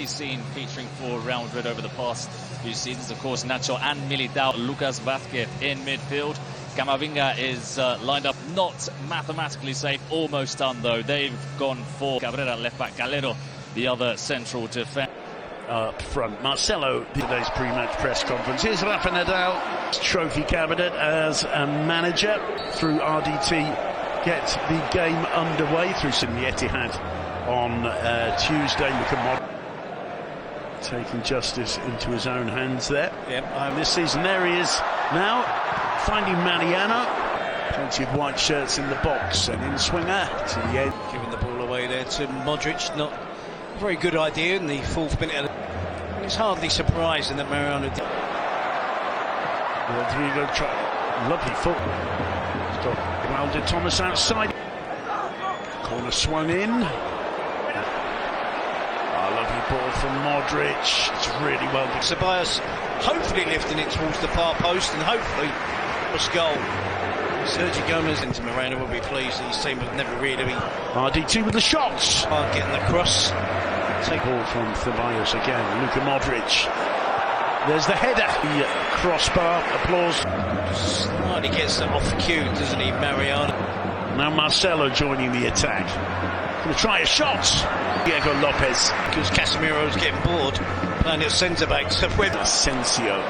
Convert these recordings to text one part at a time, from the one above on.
rarely seen featuring for Real Madrid over the past few seasons. Of course, Nacho and Militao. Lucas Vázquez in midfield. Camavinga is lined up, not mathematically safe, almost done though. They've gone for Cabrera, left back, Galero, the other central defence. Up front, Marcelo, today's pre-match press conference. Here's Rafa Nadal, trophy candidate as a manager through RDT. Get the game underway through the Etihad on Tuesday. Look at Mod taking justice into his own hands there. Yep. This season, there he is now, finding Mariano. Plenty of white shirts in the box, and in swinger to the end. Giving the ball away there to Madriid. Not a very good idea in the 4th minute. It's hardly surprising that Mariano did. Rodrigo try, lovely foot. He's got Thomas outside. Corner swung in. Lovely ball from Modric. It's really well done. Ceballos hopefully lifting it towards the far post, and hopefully was goal. Sergio Gomez into Moreno will be pleased. His team have never really been. RD2 with the shots. Getting the cross. Take ball from Ceballos again. Luka Modric. There's the header. The crossbar. Applause. Slightly gets them off cue, doesn't he, Mariano? Now Marcelo joining the attack. Going to try a shot. Diego Lopez. Because Casemiro's getting bored playing at centre-back. So Asensio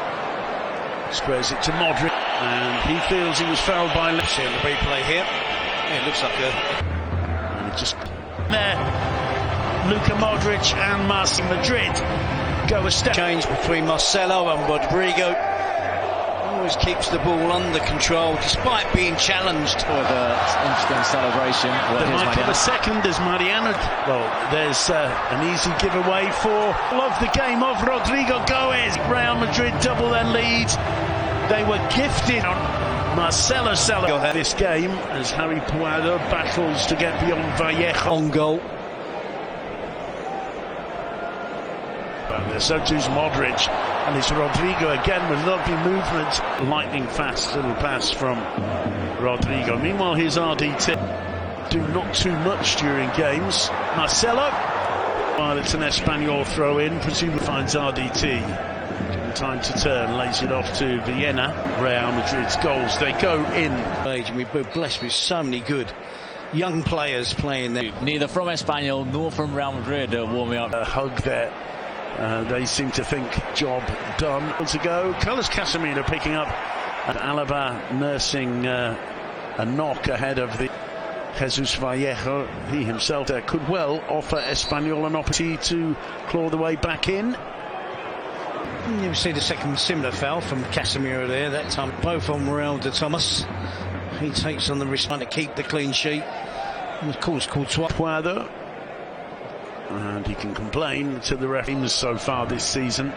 squares it to Madrid, and he feels he was fouled by. Seeing the replay here. Yeah, it looks like a. And just there. Luka Modric and Madrid go a step. Change between Marcelo and Rodrigo. Always keeps the ball under control despite being challenged. With an interesting celebration. They might have a second as Mariano. Well, there's an easy giveaway for love the game of Rodrigo Gоals. Real Madrid double their lead. They were gifted on Marcelo this game as Harry Puado battles to get beyond Vallejo. On goal. So too's Modric, and it's Rodrigo again with lovely movement. Lightning fast little pass from Rodrigo. Meanwhile, here's RDT. Do not too much during games. Marcelo, while it's an Espanyol throw in, presumably finds RDT. Given time to turn, lays it off to Vienna. Real Madrid's goals, they go in. We're blessed with so many good young players playing there. Neither from Espanyol nor from Real Madrid warming up. A hug there. They seem to think job done. To go, Carlos Casemiro picking up, and Alaba nursing a knock ahead of the Jesus Vallejo. He himself could well offer Espanyol an opportunity to claw the way back in. You see the second similar foul from Casemiro there, that time both on Raul de Thomas. He takes on the risk to keep the clean sheet. And of course, Puado. And he can complain to the referees so far this season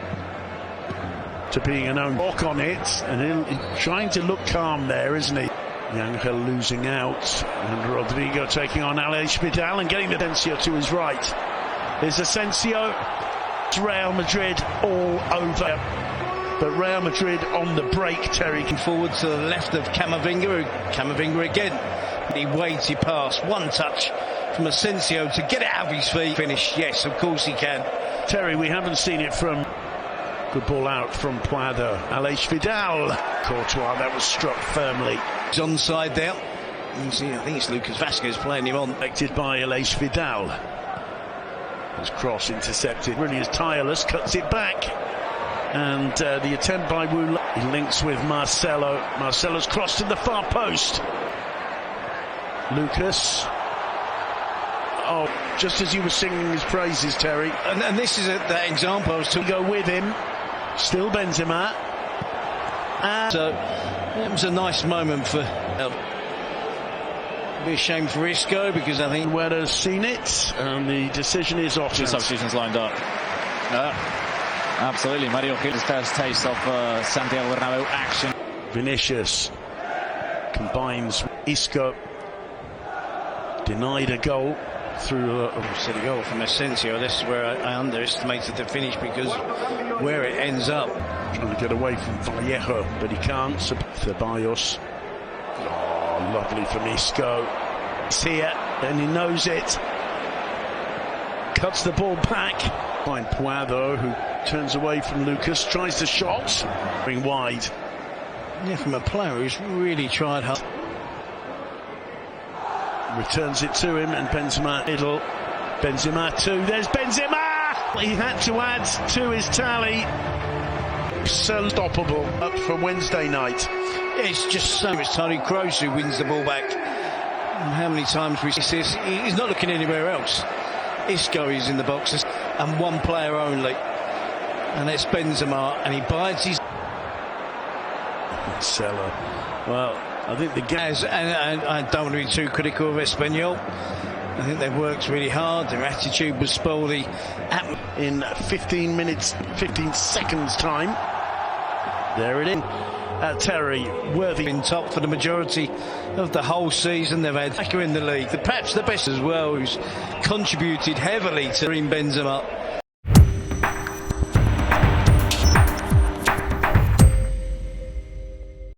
to being an own walk on it, and he's trying to look calm there, isn't he? Angel losing out, and Rodrigo taking on Aleix Vidal and getting Asensio to his right. There's Asensio. It's Real Madrid all over, but Real Madrid on the break. Terry forward to the left of Camavinga. Camavinga again. He waits, he passed, one touch from Asensio to get it out of his feet. Finish, yes, of course he can. Terry, we haven't seen it from. Good ball out from Puado. Aleix Vidal. Courtois, that was struck firmly. He's onside there. You see, I think it's Lucas Vázquez playing him on. Elected by Aleix Vidal. His cross intercepted. Really is tireless, cuts it back. And the attempt by Wu. He links with Marcelo. Marcelo's crossed to the far post. Lucas. Oh, just as you were singing his praises, Terry. And this is that example to go with him. Still Benzema. So it was a nice moment for. Be a shame for Isco because I think Weather's seen it, and the decision is off. Two substitutions lined up. Absolutely, Mario Gil's first taste of Santiago Bernabeu action. Vinicius combines Isco. Denied a goal through a goal from Asensio. This is where I underestimated the finish because where it ends up. Trying to get away from Vallejo, but he can't. Ceballos. Oh, lovely from Isco. It's here, and he knows it. Cuts the ball back. Find Puado, who turns away from Lucas, tries the shot, going wide. Yeah, from a player who's really tried hard. Returns it to him, and Benzema middle. Benzema too. There's Benzema. He had to add to his tally. So stoppable up for Wednesday night. It's just so much Tony Kroos who wins the ball back. And how many times we see this? He's not looking anywhere else. Isco is in the boxes, and one player only, and it's Benzema, and he bides his. Seller. Well, I think the Gaz, and I don't want to be too critical of Espanyol. I think they've worked really hard. Their attitude was spoiled. In 15 minutes, 15 seconds time. There it is. Terry, worthy. Been top for the majority of the whole season. They've had Acker in the league. Perhaps the best as well, who's contributed heavily to Benzema.